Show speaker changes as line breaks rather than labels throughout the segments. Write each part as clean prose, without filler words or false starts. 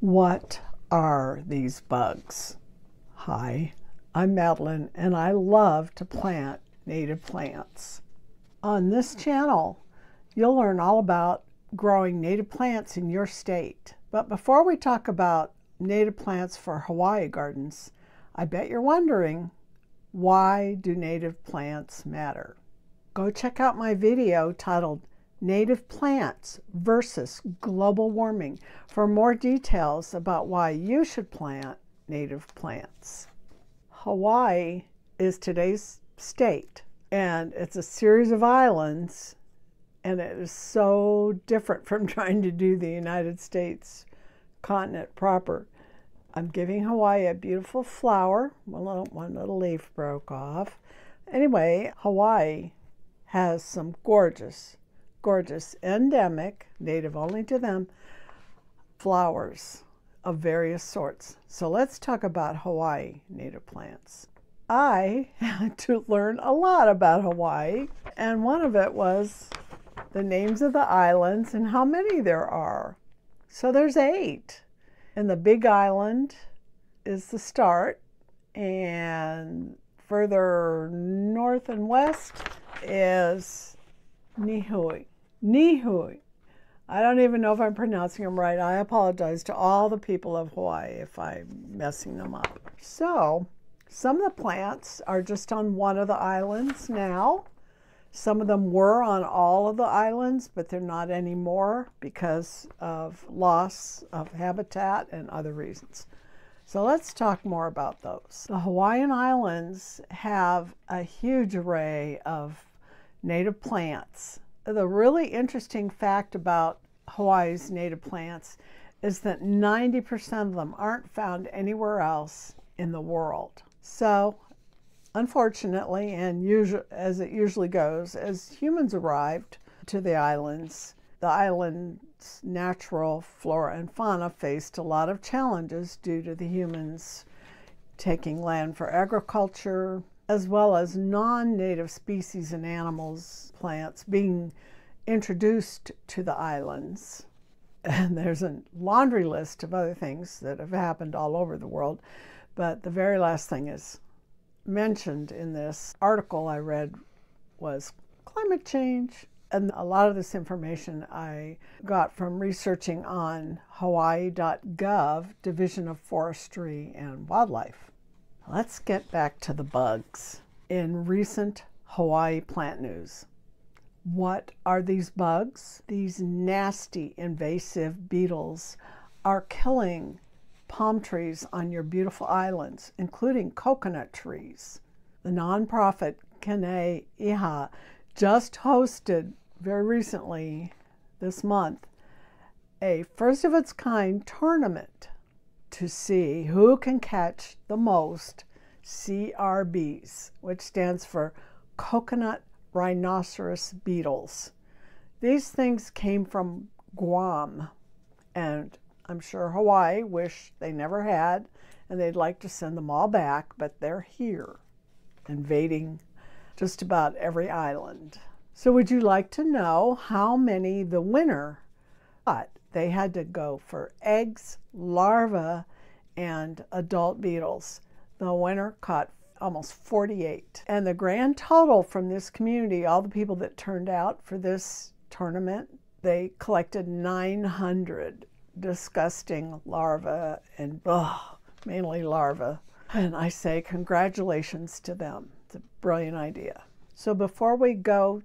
What are these bugs? Hi, I'm Madeline and I love to plant native plants. On this channel, you'll learn all about growing native plants in your state. But before we talk about native plants for Hawaii gardens, I bet you're wondering, why do native plants matter? Go check out my video titled Native Plants versus Global Warming for more details about why you should plant native plants. Hawaii is today's state, and it's a series of islands, and it is so different from trying to do the United States continent proper. I'm giving Hawaii a beautiful flower. One little leaf broke off. Anyway, Hawaii has some gorgeous endemic, native only to them, flowers of various sorts. So let's talk about Hawaii native plants. I had to learn a lot about Hawaii, and one of it was the names of the islands and how many there are. So there's 8. And the Big Island is the start, and further north and west is Nihui. Nihui. I don't even know if I'm pronouncing them right. I apologize to all the people of Hawaii if I'm messing them up. So some of the plants are just on one of the islands now. Some of them were on all of the islands, but they're not anymore because of loss of habitat and other reasons. So let's talk more about those. The Hawaiian Islands have a huge array of native plants. The really interesting fact about Hawaii's native plants is that 90% of them aren't found anywhere else in the world. So unfortunately, and as it usually goes, as humans arrived to the island's natural flora and fauna faced a lot of challenges due to the humans taking land for agriculture, as well as non-native species and animals, plants being introduced to the islands. And there's a laundry list of other things that have happened all over the world, but the very last thing is mentioned in this article I read was climate change. And a lot of this information I got from researching on hawaii.gov, Division of Forestry and Wildlife. Let's get back to the bugs. In recent Hawaii plant news, what are these bugs? These nasty invasive beetles are killing palm trees on your beautiful islands, including coconut trees. The nonprofit Kene Iha just hosted very recently this month a first of its kind tournament to see who can catch the most CRBs, which stands for Coconut Rhinoceros Beetles. These things came from Guam, and I'm sure Hawaii wish they never had, and they'd like to send them all back, but they're here, invading just about every island. So would you like to know how many the winner got? They had to go for eggs, larvae, and adult beetles. The winner caught almost 48. And the grand total from this community, all the people that turned out for this tournament, they collected 900 disgusting larvae, and mainly larvae. And I say congratulations to them. It's a brilliant idea. So before we go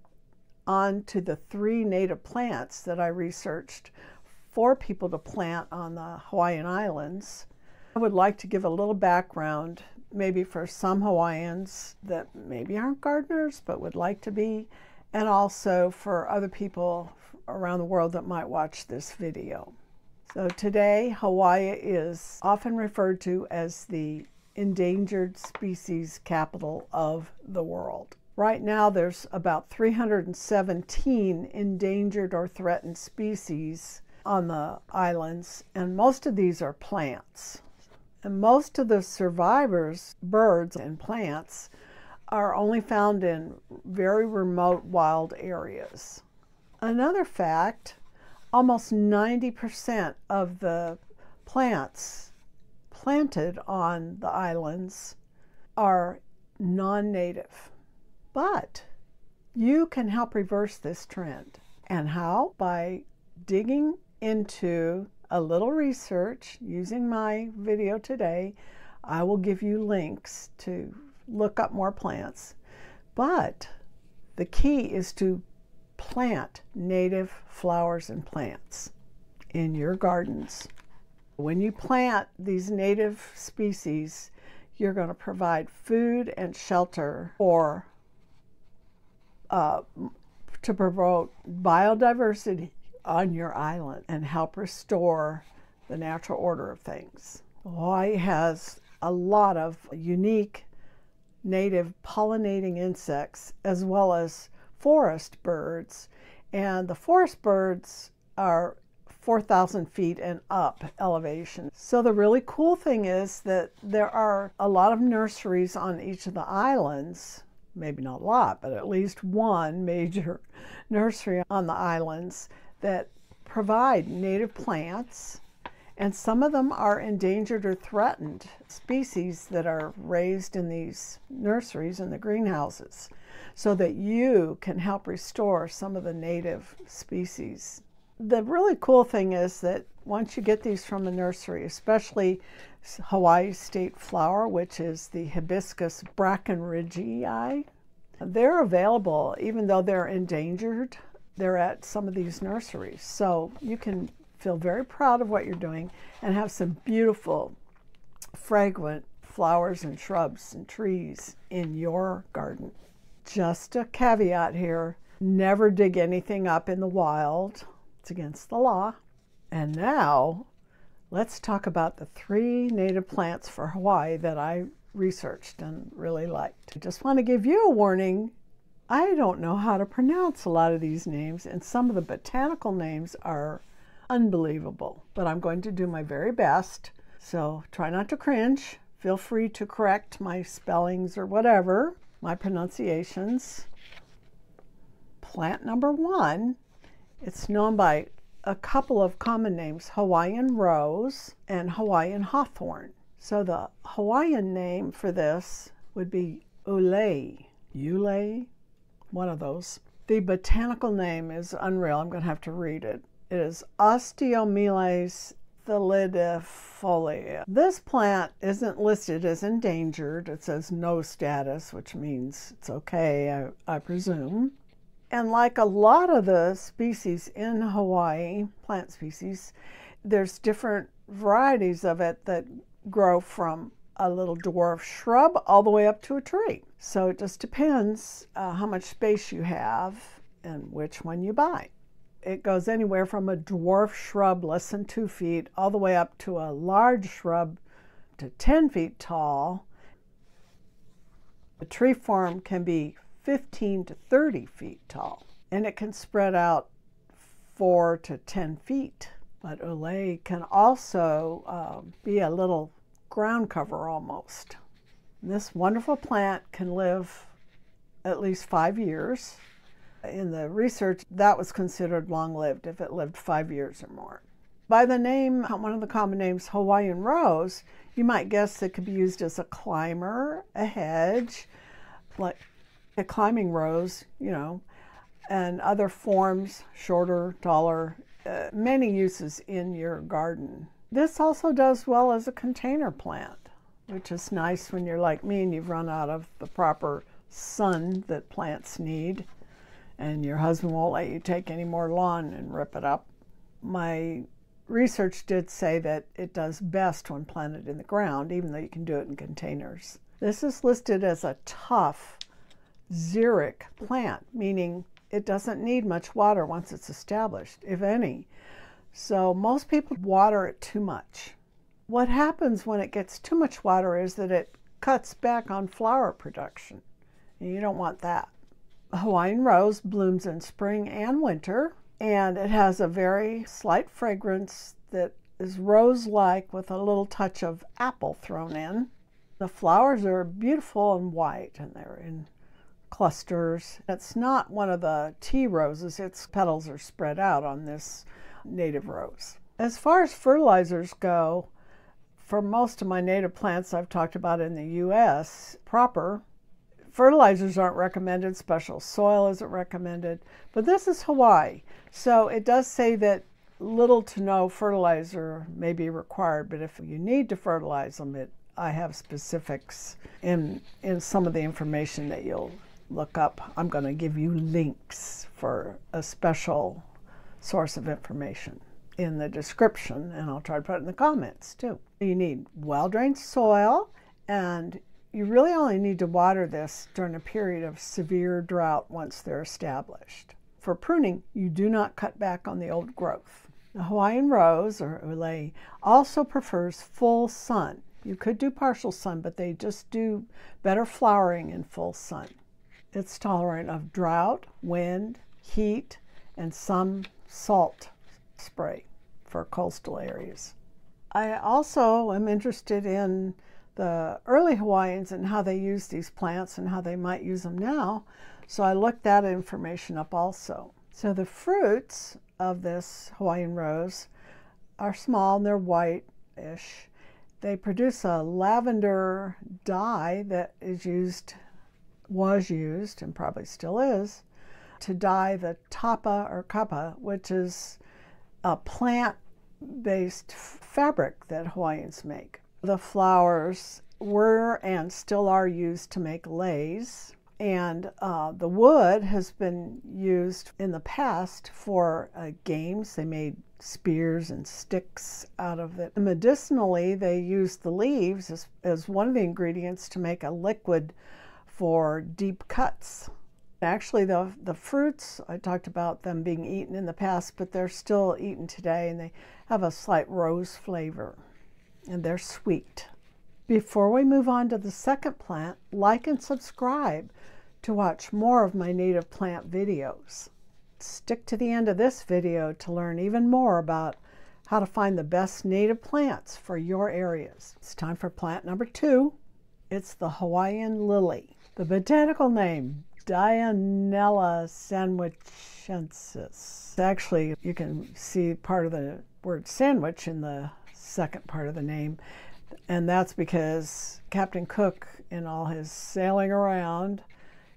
on to the 3 native plants that I researched for people to plant on the Hawaiian Islands, I would like to give a little background, maybe for some Hawaiians that maybe aren't gardeners but would like to be, and also for other people around the world that might watch this video. So today, Hawaii is often referred to as the endangered species capital of the world. Right now, there's about 317 endangered or threatened species on the islands, and most of these are plants. And most of the survivors, birds and plants, are only found in very remote wild areas. Another fact, almost 90% of the plants planted on the islands are non-native. But you can help reverse this trend. And how? By digging into a little research using my video today. I will give you links to look up more plants. But the key is to plant native flowers and plants in your gardens. When you plant these native species, you're going to provide food and shelter for to promote biodiversity on your island and help restore the natural order of things. Hawaii has a lot of unique native pollinating insects as well as forest birds, and the forest birds are 4,000 feet and up elevation. So the really cool thing is that there are a lot of nurseries on each of the islands, maybe not a lot, but at least one major nursery on the islands that provide native plants, and some of them are endangered or threatened species that are raised in these nurseries in the greenhouses, so that you can help restore some of the native species. The really cool thing is that once you get these from a nursery, especially Hawaii state flower, which is the hibiscus brackenridgei, they're available even though they're endangered. They're at some of these nurseries. So you can feel very proud of what you're doing and have some beautiful, fragrant flowers and shrubs and trees in your garden. Just a caveat here, never dig anything up in the wild. It's against the law. And now, let's talk about the 3 native plants for Hawaii that I researched and really liked. I just want to give you a warning. I don't know how to pronounce a lot of these names, and some of the botanical names are unbelievable, but I'm going to do my very best. So try not to cringe. Feel free to correct my spellings or whatever, my pronunciations. Plant number 1, it's known by a couple of common names, Hawaiian rose and Hawaiian hawthorn. So the Hawaiian name for this would be ulei, one of those. The botanical name is unreal. I'm going to have to read it. It is Osteomyles thalidifolia. This plant isn't listed as endangered. It says no status, which means it's okay, I presume. And like a lot of the species in Hawaii, plant species, there's different varieties of it that grow from a little dwarf shrub all the way up to a tree. So it just depends how much space you have and which one you buy. It goes anywhere from a dwarf shrub less than 2 feet all the way up to a large shrub to 10 feet tall. The tree form can be 15 to 30 feet tall, and it can spread out 4 to 10 feet. But ulei can also be a little ground cover almost. This wonderful plant can live at least 5 years. In the research, that was considered long-lived if it lived 5 years or more. By the name, one of the common names, Hawaiian rose, you might guess it could be used as a climber, a hedge, like a climbing rose, you know, and other forms, shorter, taller, many uses in your garden. This also does well as a container plant, which is nice when you're like me and you've run out of the proper sun that plants need, and your husband won't let you take any more lawn and rip it up. My research did say that it does best when planted in the ground, even though you can do it in containers. This is listed as a tough xeric plant, meaning it doesn't need much water once it's established, if any. So most people water it too much. What happens when it gets too much water is that it cuts back on flower production, and you don't want that. Hawaiian rose blooms in spring and winter, and it has a very slight fragrance that is rose-like with a little touch of apple thrown in. The flowers are beautiful and white, and they're in clusters. It's not one of the tea roses. Its petals are spread out on this native rose. As far as fertilizers go, for most of my native plants I've talked about in the U.S. proper, fertilizers aren't recommended, special soil isn't recommended, but this is Hawaii. So it does say that little to no fertilizer may be required, but if you need to fertilize them, I have specifics in some of the information that you'll look up. I'm going to give you links for a special source of information in the description, and I'll try to put it in the comments too. You need well-drained soil, and you really only need to water this during a period of severe drought once they're established. For pruning, you do not cut back on the old growth. The Hawaiian rose, or ule, also prefers full sun. You could do partial sun, but they just do better flowering in full sun. It's tolerant of drought, wind, heat, and some salt spray for coastal areas. I also am interested in the early Hawaiians and how they use these plants and how they might use them now. So I looked that information up also. So the fruits of this Hawaiian rose are small and they're white-ish. They produce a lavender dye that was used, and probably still is, to dye the tapa or kapa, which is a plant-based fabric that Hawaiians make. The flowers were and still are used to make leis, and the wood has been used in the past for games. They made spears and sticks out of it. Medicinally, they used the leaves as one of the ingredients to make a liquid for deep cuts. Actually, the fruits, I talked about them being eaten in the past, but they're still eaten today, and they have a slight rose flavor, and they're sweet. Before we move on to the second plant, like and subscribe to watch more of my native plant videos. Stick to the end of this video to learn even more about how to find the best native plants for your areas. It's time for plant number 2. It's the Hawaiian lily. The botanical name, Dianella sandwichensis. Actually, you can see part of the word sandwich in the second part of the name, and that's because Captain Cook, in all his sailing around,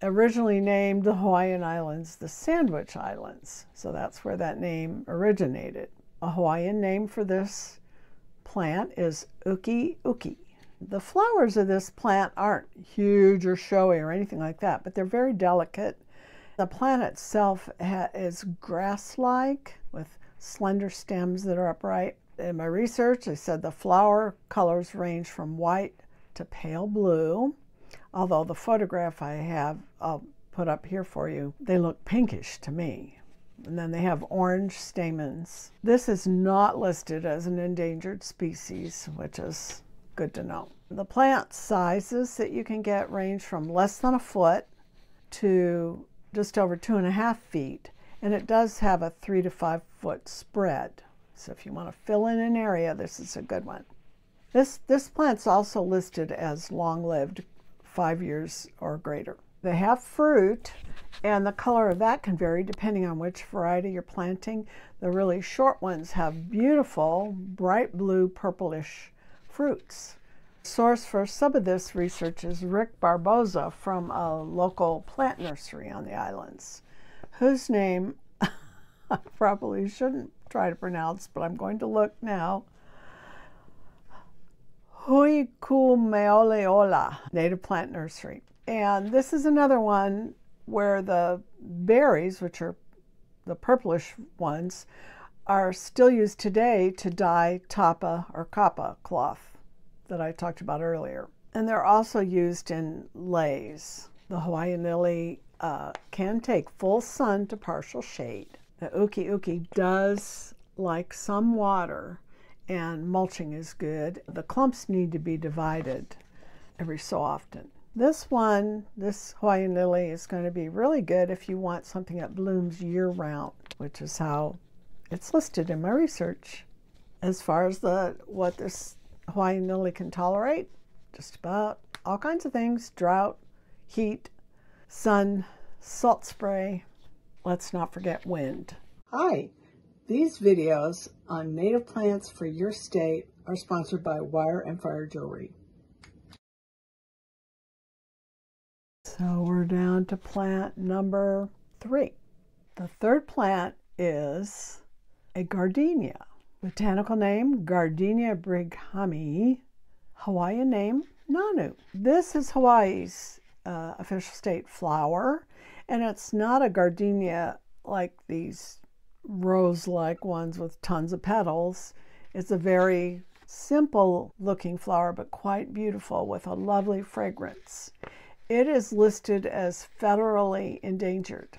originally named the Hawaiian Islands the Sandwich Islands. So that's where that name originated. A Hawaiian name for this plant is uki uki. The flowers of this plant aren't huge or showy or anything like that, but they're very delicate. The plant itself is grass-like with slender stems that are upright. In my research, I said the flower colors range from white to pale blue, although the photograph I have, I'll put up here for you, they look pinkish to me. And then they have orange stamens. This is not listed as an endangered species, which is good to know. The plant sizes that you can get range from less than a foot to just over 2.5 feet, and it does have a 3 to 5 foot spread. So if you want to fill in an area, this is a good one. This plant's also listed as long-lived, 5 years or greater. They have fruit, and the color of that can vary depending on which variety you're planting. The really short ones have beautiful, bright blue, purplish fruits. Source for some of this research is Rick Barboza from a local plant nursery on the islands, whose name I probably shouldn't try to pronounce, but I'm going to look now. Huikumeoleola Native Plant Nursery. And this is another one where the berries, which are the purplish ones, are still used today to dye tapa or kapa cloth that I talked about earlier. And they're also used in leis. The Hawaiian lily can take full sun to partial shade. The uki uki does like some water, and mulching is good. The clumps need to be divided every so often. This Hawaiian lily is going to be really good if you want something that blooms year-round, which is how it's listed in my research. As far as what this Hawaiian lily can tolerate, just about all kinds of things: drought, heat, sun, salt spray. Let's not forget wind. Hi, These videos on native plants for your state are sponsored by Wire and Fire Jewelry. So we're down to plant number 3. The third plant is a gardenia. Botanical name, Gardenia brighami. Hawaiian name, Nanu. This is Hawaii's official state flower, and it's not a gardenia like these rose-like ones with tons of petals. It's a very simple looking flower, but quite beautiful with a lovely fragrance. It is listed as federally endangered.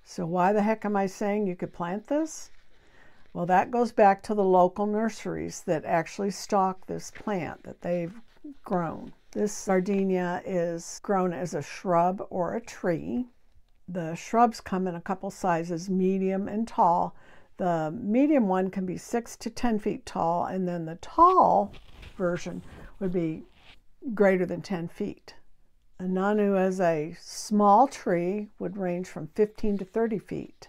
So why the heck am I saying you could plant this? Well, that goes back to the local nurseries that actually stock this plant that they've grown. This gardenia is grown as a shrub or a tree. The shrubs come in a couple sizes, medium and tall. The medium one can be 6 to 10 feet tall, and then the tall version would be greater than 10 feet. A Nanu as a small tree would range from 15 to 30 feet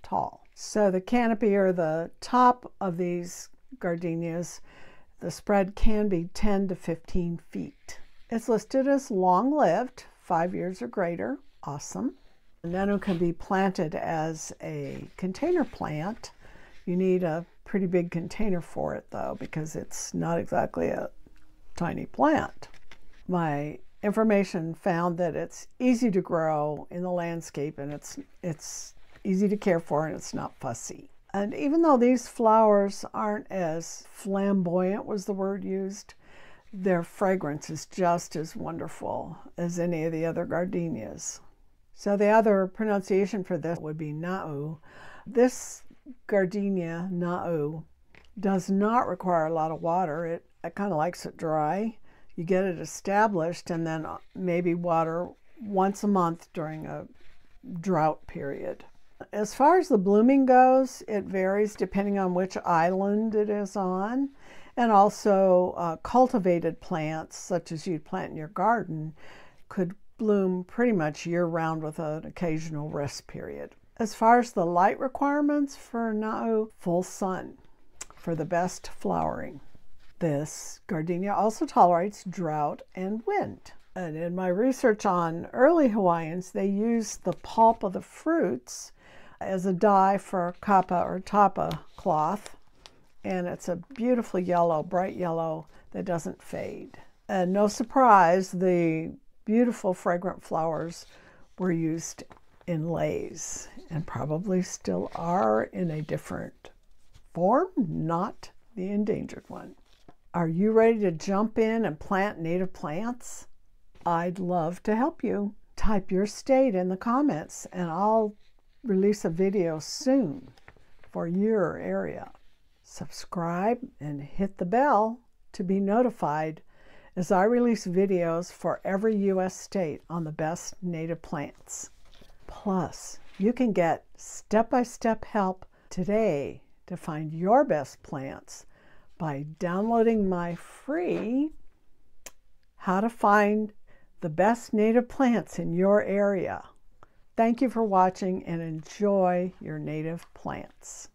tall. So the canopy or the top of these gardenias, the spread can be 10 to 15 feet. It's listed as long-lived, 5 years or greater. Awesome. The Nanu can be planted as a container plant. You need a pretty big container for it though, because it's not exactly a tiny plant. My information found that it's easy to grow in the landscape, and it's easy to care for, and it's not fussy. And even though these flowers aren't as flamboyant, was the word used, their fragrance is just as wonderful as any of the other gardenias. So the other pronunciation for this would be Na'u. This gardenia, Na'u, does not require a lot of water. It kind of likes it dry. You get it established and then maybe water once a month during a drought period. As far as the blooming goes, it varies depending on which island it is on, and also cultivated plants such as you'd plant in your garden could bloom pretty much year-round with an occasional rest period. As far as the light requirements for Na'u, full sun for the best flowering. This gardenia also tolerates drought and wind. And in my research on early Hawaiians, they used the pulp of the fruits as a dye for kapa or tapa cloth, and it's a beautiful yellow, bright yellow that doesn't fade. And no surprise, the beautiful fragrant flowers were used in leis, and probably still are in a different form, not the endangered one. Are you ready to jump in and plant native plants? I'd love to help you. Type your state in the comments and I'll release a video soon for your area. Subscribe and hit the bell to be notified as I release videos for every U.S. state on the best native plants. Plus, you can get step-by-step help today to find your best plants by downloading my free How to Find the Best Native Plants in Your Area. Thank you for watching and enjoy your native plants.